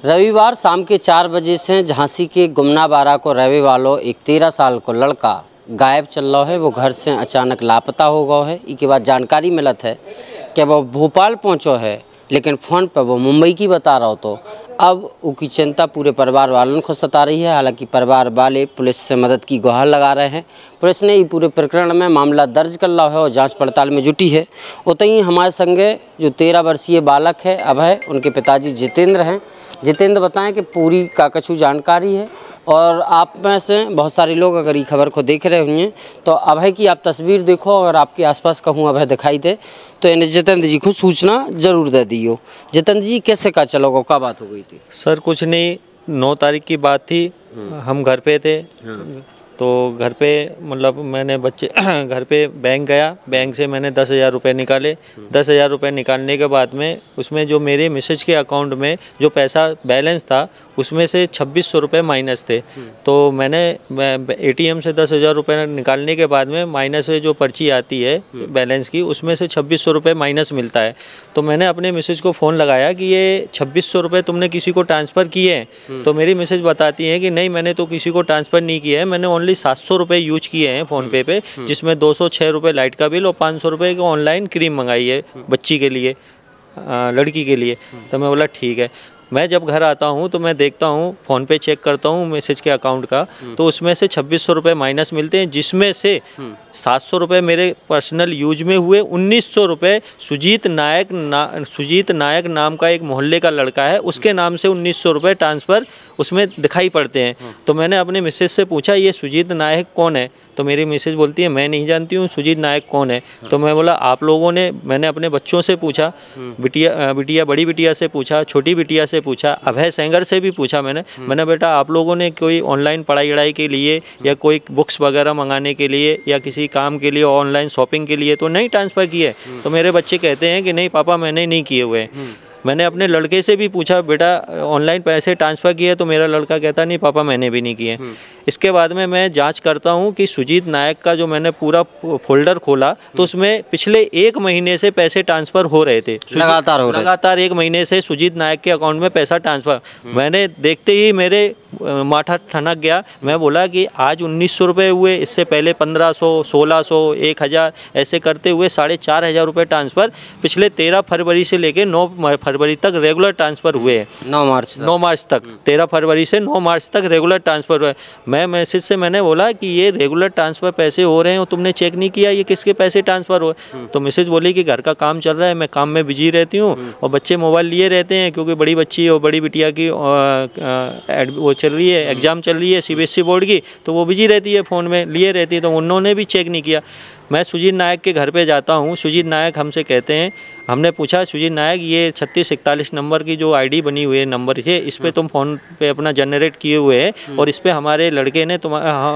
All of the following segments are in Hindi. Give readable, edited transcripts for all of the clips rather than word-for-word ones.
रविवार शाम के 4 बजे से झांसी के गुमना बारा को रहने वालों एक 13 साल को लड़का गायब चल रहा है। वो घर से अचानक लापता हो गया है। इसके बाद जानकारी मिलत है कि वो भोपाल पहुंचो है, लेकिन फ़ोन पर वो मुंबई की बता रहा हो। तो अब उसकी चिंता पूरे परिवार वालों को सता रही है। हालांकि परिवार वाले पुलिस से मदद की गुहार लगा रहे हैं। पुलिस ने ये पूरे प्रकरण में मामला दर्ज कर लिया है और जांच पड़ताल में जुटी है। उतनी ही हमारे संगे जो 13 वर्षीय बालक है अभय, उनके पिताजी जितेंद्र हैं। जितेंद्र बताएं कि पूरी काकचू जानकारी है और आप में से बहुत सारे लोग अगर ये खबर को देख रहे होंगे तो अभय की आप तस्वीर देखो। अगर आपके आसपास कहूँ अभय दिखाई दे तो इन्हें जितेंद्र जी को सूचना जरूर दे दियो। जितेंद्र जी कैसे का चलोगे, क्या बात हो गई थी? सर कुछ नहीं, 9 तारीख की बात थी। हम घर पे थे। तो घर पे मतलब मैंने बच्चे घर पे बैंक गया, बैंक से मैंने 10,000 रुपये निकाले। 10,000 रुपये निकालने के बाद में उसमें जो मेरे मिसेज के अकाउंट में जो पैसा बैलेंस था उसमें से 2600 रुपये माइनस थे। तो मैंने ATM से 10,000 रुपये निकालने के बाद में माइनस में जो पर्ची आती है बैलेंस की, उसमें से 2600 रुपये माइनस मिलता है। तो मैंने अपने मिसेज को फ़ोन लगाया कि ये 2600 रुपये तुमने किसी को ट्रांसफ़र किए हैं? तो मेरी मिसेज बताती है कि नहीं, मैंने तो किसी को ट्रांसफ़र नहीं किया है, मैंने ओनली 700 रुपये यूज किए हैं फ़ोनपे पे, जिसमें 206 रुपये लाइट का बिल और 500 रुपये की ऑनलाइन क्रीम मंगाई है बच्ची के लिए, लड़की के लिए। तो मैं बोला ठीक है। मैं जब घर आता हूँ तो मैं देखता हूँ, फ़ोन पे चेक करता हूँ मैसेज के अकाउंट का, तो उसमें से 2600 रुपये माइनस मिलते हैं, जिसमें से 700 रुपये मेरे पर्सनल यूज में हुए। 1900 रुपये सुजीत नायक नाम का एक मोहल्ले का लड़का है, उसके नाम से 1900 रुपये ट्रांसफ़र उसमें दिखाई पड़ते हैं। तो मैंने अपने मिसेज से पूछा ये सुजीत नायक कौन है? तो मेरी मिसेज बोलती है मैं नहीं जानती हूँ सुजीत नायक कौन है। तो मैं बोला आप लोगों ने, मैंने अपने बच्चों से पूछा, बिटिया बड़ी बिटिया से पूछा, छोटी बिटिया से पूछा, अभय सेंगर से भी पूछा। मैंने बेटा आप लोगों ने कोई ऑनलाइन पढ़ाई के लिए या कोई बुक्स वगैरह मंगाने के लिए या किसी काम के लिए ऑनलाइन शॉपिंग के लिए तो नहीं ट्रांसफ़र किए? तो मेरे बच्चे कहते हैं कि नहीं पापा मैंने नहीं किए हुए। मैंने अपने लड़के से भी पूछा बेटा ऑनलाइन पैसे ट्रांसफ़र किए? तो मेरा लड़का कहता नहीं पापा मैंने भी नहीं किए। इसके बाद में मैं जांच करता हूं कि सुजीत नायक का जो मैंने पूरा फोल्डर खोला तो उसमें पिछले 1 महीने से पैसे ट्रांसफ़र हो रहे थे, लगातार 1 महीने से सुजीत नायक के अकाउंट में पैसा ट्रांसफ़र। मैंने देखते ही मेरे माथा ठनक गया। मैं बोला कि आज 1900 रुपये हुए, इससे पहले 1500, 1600, 1000 ऐसे करते हुए 4,500 रुपये ट्रांसफ़र पिछले 13 फरवरी से लेकर 9 फरवरी तक रेगुलर ट्रांसफ़र हुए हैं। 9 मार्च तक 13 फरवरी से 9 मार्च तक रेगुलर ट्रांसफ़र हुए। मैं मैसेज से मैंने बोला कि ये रेगुलर ट्रांसफ़र पैसे हो रहे हैं और तुमने चेक नहीं किया ये किसके पैसे ट्रांसफ़र हुए? तो मैसेज बोली कि घर का काम चल रहा है, मैं काम में बिजी रहती हूँ और बच्चे मोबाइल लिए रहते हैं, क्योंकि बड़ी बच्ची और बड़ी बिटिया की वो चल रही है, एग्ज़ाम चल रही है CBSE बोर्ड की, तो वो बिजी रहती है, फ़ोन में लिए रहती है, तो उन्होंने भी चेक नहीं किया। मैं सुजीत नायक के घर पे जाता हूँ। सुजीत नायक हमसे कहते हैं, हमने पूछा सुजीत नायक ये 3641 नंबर की जो ID बनी हुई है नंबर है, इस पर तुम फ़ोन पे अपना जनरेट किए हुए हैं और इस पर हमारे लड़के ने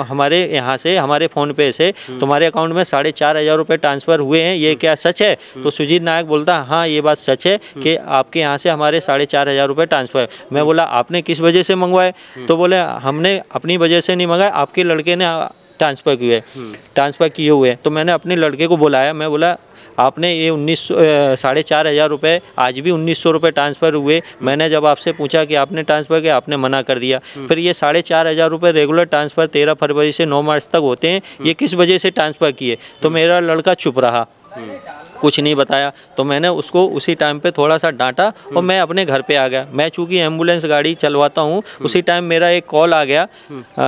हमारे यहाँ से हमारे फ़ोन पे से तुम्हारे अकाउंट में 4,500 रुपये ट्रांसफ़र हुए हैं, ये क्या सच है? तो सुजीत नायक बोलता हाँ ये बात सच है कि आपके यहाँ से हमारे 4,500 रुपये ट्रांसफ़र। मैं बोला आपने किस वजह से मंगवाए? तो बोले हमने अपनी वजह से नहीं मंगाए, आपके लड़के ने ट्रांसफ़र किए हुए। तो मैंने अपने लड़के को बुलाया, मैं बोला आपने ये 4,500 रुपये, आज भी 1900 रुपये ट्रांसफ़र हुए। मैंने जब आपसे पूछा कि आपने ट्रांसफ़र किया, आपने मना कर दिया। फिर ये 4,500 रुपये रेगुलर ट्रांसफ़र 13 फरवरी से 9 मार्च तक होते हैं, ये किस वजह से ट्रांसफ़र किए? तो मेरा लड़का चुप रहा, कुछ नहीं बताया। तो मैंने उसको उसी टाइम पे थोड़ा सा डांटा और मैं अपने घर पे आ गया। मैं चूँकि एम्बुलेंस गाड़ी चलवाता हूँ, उसी टाइम मेरा एक कॉल आ गया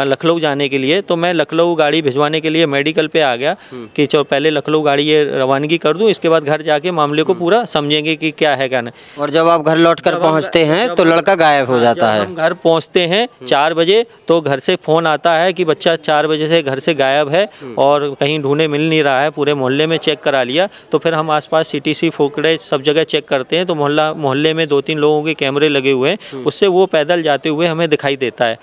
लखनऊ जाने के लिए। तो मैं लखनऊ गाड़ी भिजवाने के लिए मेडिकल पे आ गया कि चलो पहले लखनऊ गाड़ी ये रवानगी कर दूँ, इसके बाद घर जाके मामले को पूरा समझेंगे कि क्या है क्या नहीं। और जब आप घर लौट कर पहुँचते हैं तो लड़का गायब हो जाता है। हम घर पहुँचते हैं 4 बजे तो घर से फ़ोन आता है कि बच्चा 4 बजे से घर से गायब है और कहीं ढूंढे मिल नहीं रहा है। पूरे मोहल्ले में चेक करा लिया। तो फिर हम आसपास CTC फुटेज सब जगह चेक करते हैं तो मोहल्ले में 2-3 लोगों के कैमरे लगे हुए हैं, उससे वो पैदल जाते हुए हमें दिखाई देता है।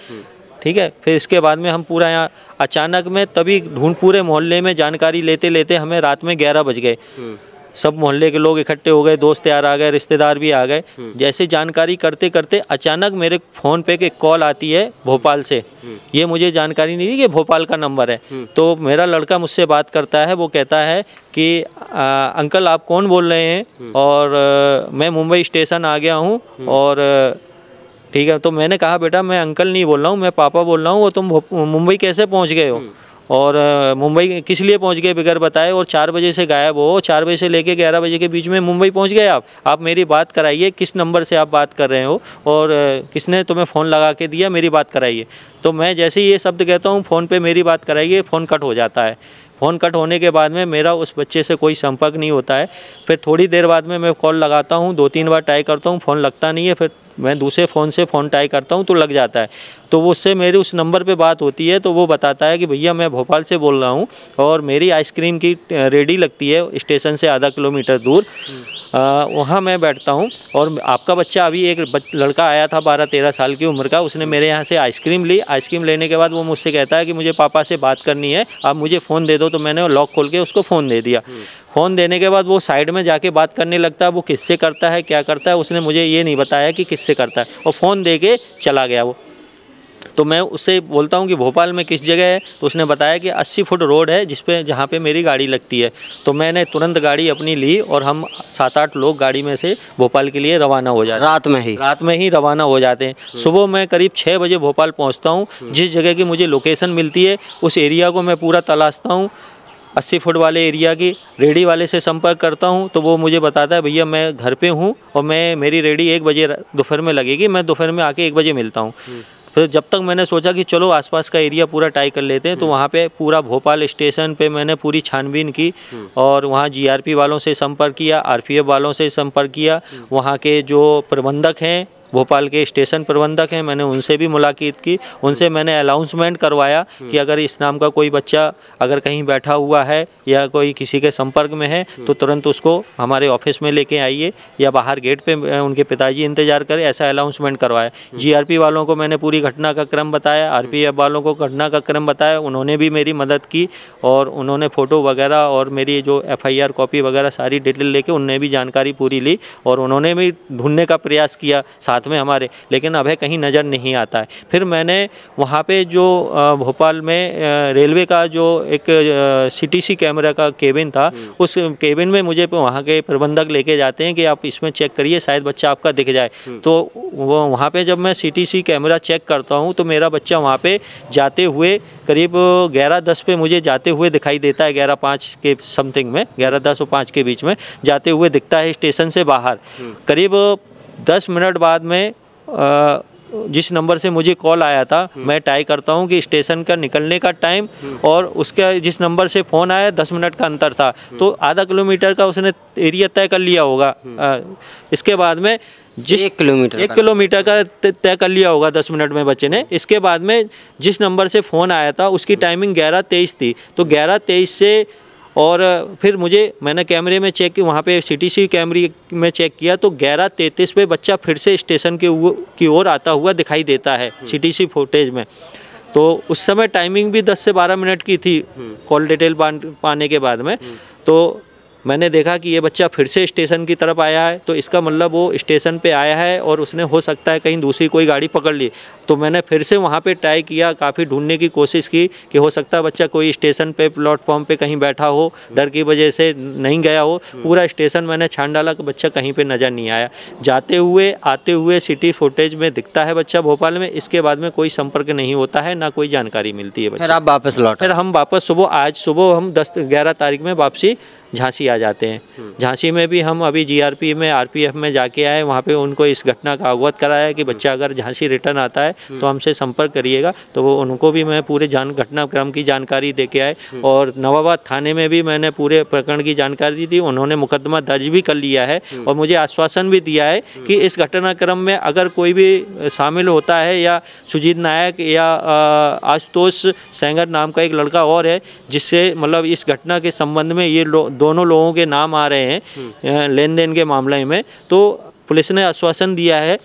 ठीक है, फिर इसके बाद में हम पूरा यहाँ अचानक में तभी पूरे मोहल्ले में जानकारी लेते लेते हमें रात में 11 बज गए। सब मोहल्ले के लोग इकट्ठे हो गए, दोस्त यार आ गए, रिश्तेदार भी आ गए। जैसे जानकारी करते करते अचानक मेरे फ़ोन पे एक कॉल आती है भोपाल से। ये मुझे जानकारी नहीं थी कि भोपाल का नंबर है। तो मेरा लड़का मुझसे बात करता है, वो कहता है कि अंकल आप कौन बोल रहे हैं? और मैं मुंबई स्टेशन आ गया हूँ और ठीक है। तो मैंने कहा बेटा मैं अंकल नहीं बोल रहा हूँ, मैं पापा बोल रहा हूँ, वो तुम मुंबई कैसे पहुँच गए हो और मुंबई किस लिए पहुंच गए बगैर बताए, और 4 बजे से गायब हो, 4 बजे से लेके 11 बजे के बीच में मुंबई पहुंच गए आप मेरी बात कराइए, किस नंबर से आप बात कर रहे हो और किसने तुम्हें फ़ोन लगा के दिया, मेरी बात कराइए। तो मैं जैसे ही ये शब्द कहता हूँ फ़ोन पे मेरी बात कराइए, फ़ोन कट हो जाता है। फ़ोन कट होने के बाद में मेरा उस बच्चे से कोई संपर्क नहीं होता है। फिर थोड़ी देर बाद में मैं कॉल लगाता हूँ, 2-3 बार ट्राई करता हूँ, फ़ोन लगता नहीं है। फिर मैं दूसरे फ़ोन से फ़ोन ट्राई करता हूँ तो लग जाता है। तो उससे मेरी उस नंबर पे बात होती है, तो वो बताता है कि भैया मैं भोपाल से बोल रहा हूँ और मेरी आइसक्रीम की रेडी लगती है स्टेशन से आधा किलोमीटर दूर, वहाँ मैं बैठता हूँ और आपका बच्चा अभी एक लड़का आया था 12-13 साल की उम्र का, उसने मेरे यहाँ से आइसक्रीम ली। आइसक्रीम लेने के बाद वो मुझसे कहता है कि मुझे पापा से बात करनी है, आप मुझे फ़ोन दे दो। तो मैंने लॉक खोल के उसको फ़ोन दे दिया। फ़ोन देने के बाद वो साइड में जाके बात करने लगता है। वो किससे करता है, क्या करता है, उसने मुझे ये नहीं बताया कि किससे करता है, और फ़ोन दे के चला गया वो। तो मैं उससे बोलता हूँ कि भोपाल में किस जगह है, तो उसने बताया कि 80 फुट रोड है जहाँ पे मेरी गाड़ी लगती है। तो मैंने तुरंत गाड़ी अपनी ली और हम 7-8 लोग गाड़ी में से भोपाल के लिए रवाना हो जाते हैं। रात में ही रवाना हो जाते हैं। सुबह मैं करीब 6 बजे भोपाल पहुँचता हूँ। जिस जगह की मुझे लोकेशन मिलती है उस एरिया को मैं पूरा तलाशता हूँ। 80 फुट वाले एरिया की रेडी वाले से संपर्क करता हूँ, तो वो मुझे बताता है भैया मैं घर पे हूँ और मेरी रेडी 1 बजे दोपहर में लगेगी, मैं दोपहर में आके 1 बजे मिलता हूँ। फिर जब तक मैंने सोचा कि चलो आसपास का एरिया पूरा ट्राई कर लेते हैं, तो वहाँ पे पूरा भोपाल स्टेशन पे मैंने पूरी छानबीन की और वहाँ जीआरपी वालों से संपर्क किया, आरपीएफ वालों से संपर्क किया, वहाँ के जो प्रबंधक हैं, भोपाल के स्टेशन प्रबंधक हैं, मैंने उनसे भी मुलाकात की। उनसे मैंने अनाउंसमेंट करवाया कि अगर इस नाम का कोई बच्चा अगर कहीं बैठा हुआ है या कोई किसी के संपर्क में है तो तुरंत उसको हमारे ऑफिस में लेके आइए या बाहर गेट पे उनके पिताजी इंतजार करें, ऐसा अनाउंसमेंट करवाया। जीआरपी वालों को मैंने पूरी घटना का क्रम बताया, आरपीएफ वालों को घटना का क्रम बताया, उन्होंने भी मेरी मदद की और उन्होंने फ़ोटो वगैरह और मेरी जो FIR कॉपी वगैरह सारी डिटेल लेके उनने भी जानकारी पूरी ली और उन्होंने भी ढूंढने का प्रयास किया साथ में हमारे, लेकिन अभी कहीं नज़र नहीं आता है। फिर मैंने वहाँ पे जो भोपाल में रेलवे का जो एक CTC कैमरा का केबिन था, उस केबिन में मुझे वहाँ के प्रबंधक लेके जाते हैं कि आप इसमें चेक करिए, शायद बच्चा आपका दिख जाए। तो वो वहाँ पे जब मैं CTC कैमरा चेक करता हूँ तो मेरा बच्चा वहाँ पे जाते हुए करीब 11:10 पे मुझे जाते हुए दिखाई देता है, 11:05 के समथिंग में, 11:10 और 5 के बीच में जाते हुए दिखता है स्टेशन से बाहर। करीब 10 मिनट बाद में जिस नंबर से मुझे कॉल आया था, मैं ट्राई करता हूं कि स्टेशन का निकलने का टाइम और उसका जिस नंबर से फ़ोन आया 10 मिनट का अंतर था, तो आधा किलोमीटर का उसने एरिया तय कर लिया होगा। इसके बाद में जिस 1 किलोमीटर का तय कर लिया होगा 10 मिनट में बच्चे ने। इसके बाद में जिस नंबर से फ़ोन आया था उसकी टाइमिंग 11:23 थी, तो 11:23 से और फिर मैंने कैमरे में चेक किया, वहाँ पे CTC कैमरे में चेक किया तो 11:33 पे बच्चा फिर से स्टेशन की ओर आता हुआ दिखाई देता है CTC फुटेज में। तो उस समय टाइमिंग भी 10 से 12 मिनट की थी कॉल डिटेल पाने के बाद में। तो मैंने देखा कि ये बच्चा फिर से स्टेशन की तरफ आया है, तो इसका मतलब वो स्टेशन पे आया है और उसने हो सकता है कहीं दूसरी कोई गाड़ी पकड़ ली। तो मैंने फिर से वहाँ पे ट्राई किया, काफ़ी ढूंढने की कोशिश की कि हो सकता है बच्चा कोई स्टेशन पे प्लेटफॉर्म पे कहीं बैठा हो, डर की वजह से नहीं गया हो। पूरा स्टेशन मैंने छान डाला कि बच्चा कहीं पर नज़र नहीं आया। जाते हुए आते हुए सिटी फुटेज में दिखता है बच्चा भोपाल में, इसके बाद में कोई संपर्क नहीं होता है, ना कोई जानकारी मिलती है। फिर आप वापस लौटे? फिर हम वापस आज सुबह हम 11 तारीख में वापसी झांसी आ जाते हैं। झांसी में भी हम अभी GRP में RPF में जाके आए, वहाँ पे उनको इस घटना का अवगत कराया कि बच्चा अगर झांसी रिटर्न आता है तो हमसे संपर्क करिएगा। तो वो उनको भी मैं पूरे घटनाक्रम की जानकारी दे के आए और नवाबाद थाने में भी मैंने पूरे प्रकरण की जानकारी दी थी। उन्होंने मुकदमा दर्ज भी कर लिया है और मुझे आश्वासन भी दिया है कि इस घटनाक्रम में अगर कोई भी शामिल होता है, या सुजीत नायक या आशुतोष सेंगर नाम का एक लड़का और है जिससे मतलब इस घटना के संबंध में ये दोनों लोगों के नाम आ रहे हैं लेन देन के मामले में, तो पुलिस ने आश्वासन दिया है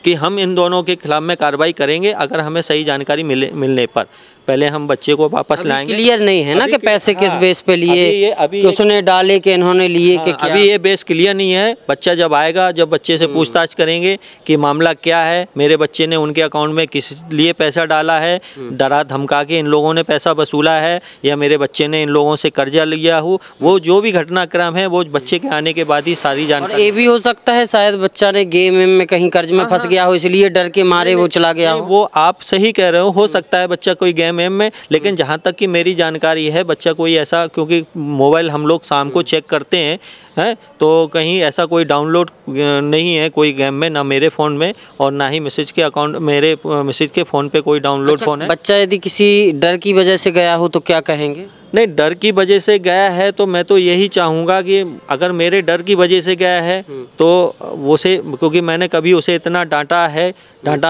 कि हम इन दोनों के खिलाफ में कार्रवाई करेंगे अगर हमें सही जानकारी मिलने पर। पहले हम बच्चे को वापस लाएंगे। क्लियर नहीं है ना कि पैसे किस बेस पे लिए, अभी कि उसने डाले कि इन्होंने लिए कि क्या? अभी ये बेस क्लियर नहीं है। बच्चा जब आएगा, जब बच्चे से पूछताछ करेंगे कि मामला क्या है, मेरे बच्चे ने उनके अकाउंट में किस लिए पैसा डाला है, डरा धमका के इन लोगों ने पैसा वसूला है, या मेरे बच्चे ने इन लोगों से कर्जा लिया हो, वो जो भी घटनाक्रम है वो बच्चे के आने के बाद ही सारी जानकारी। ये भी हो सकता है शायद बच्चा ने गेम में कहीं कर्ज में फंस गया हो, इसलिए डर के मारे वो चला गया हो। वो आप सही कह रहे हो सकता है बच्चा कोई गेम में, लेकिन जहाँ तक कि मेरी जानकारी है बच्चा कोई ऐसा, क्योंकि मोबाइल हम लोग शाम को चेक करते हैं तो कहीं ऐसा कोई डाउनलोड नहीं है कोई गेम में, ना मेरे फ़ोन में और ना ही मिसेज के अकाउंट, मेरे मिसेज के फ़ोन पे कोई डाउनलोड फ़ोन है। बच्चा यदि किसी डर की वजह से गया हो तो क्या कहेंगे? नहीं, डर की वजह से गया है तो मैं तो यही चाहूँगा कि अगर मेरे डर की वजह से गया है तो उसे, क्योंकि मैंने कभी उसे इतना डांटा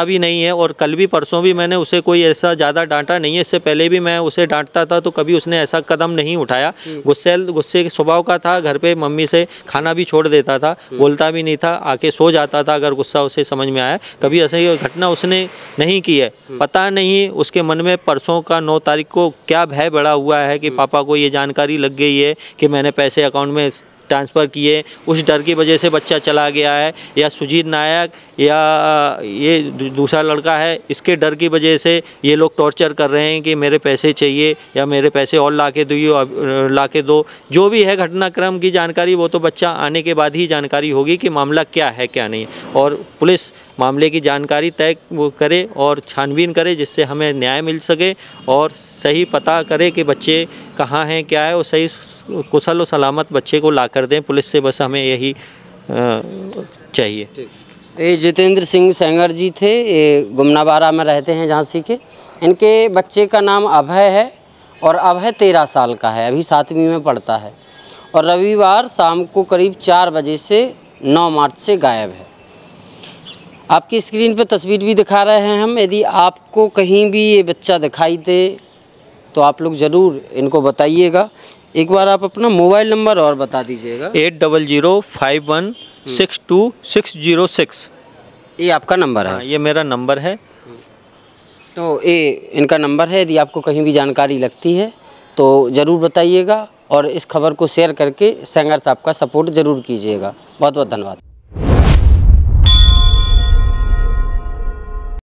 भी नहीं है, और कल भी परसों भी मैंने उसे कोई ऐसा ज़्यादा डांटा नहीं है। इससे पहले भी मैं उसे डांटता था तो कभी उसने ऐसा कदम नहीं उठाया। गुस्से के स्वभाव का था, घर पे मम्मी से खाना भी छोड़ देता था, बोलता भी नहीं था, आके सो जाता था अगर गुस्सा उसे समझ में आया। कभी ऐसी घटना उसने नहीं की है। पता नहीं उसके मन में परसों का 9 तारीख को क्या भय बढ़ा हुआ है कि पापा को ये जानकारी लग गई है कि मैंने पैसे अकाउंट में ट्रांसफ़र किए, उस डर की वजह से बच्चा चला गया है, या सुजीत नायक या ये दूसरा लड़का है, इसके डर की वजह से ये लोग टॉर्चर कर रहे हैं कि मेरे पैसे चाहिए या मेरे पैसे और ला के दो। जो भी है घटनाक्रम की जानकारी वो तो बच्चा आने के बाद ही जानकारी होगी कि मामला क्या है क्या नहीं, और पुलिस मामले की जानकारी तय करे और छानबीन करे जिससे हमें न्याय मिल सके और सही पता करे कि बच्चे कहाँ हैं क्या है, और सही कुशल और सलामत बच्चे को ला कर दें। पुलिस से बस हमें यही चाहिए। ये जितेंद्र सिंह सेंगर जी थे, ये गुमनाबारा में रहते हैं झांसी के। इनके बच्चे का नाम अभय है और अभय 13 साल का है, अभी 7वीं में पढ़ता है, और रविवार शाम को करीब 4 बजे से 9 मार्च से गायब है। आपकी स्क्रीन पर तस्वीर भी दिखा रहे हैं हम। यदि आपको कहीं भी ये बच्चा दिखाई दे तो आप लोग ज़रूर इनको बताइएगा। एक बार आप अपना मोबाइल नंबर और बता दीजिएगा। 8005162606। ये आपका नंबर है? ये मेरा नंबर है। तो ये इनका नंबर है। यदि आपको कहीं भी जानकारी लगती है तो ज़रूर बताइएगा और इस खबर को शेयर करके सेंगर साहब का सपोर्ट ज़रूर कीजिएगा। बहुत बहुत धन्यवाद।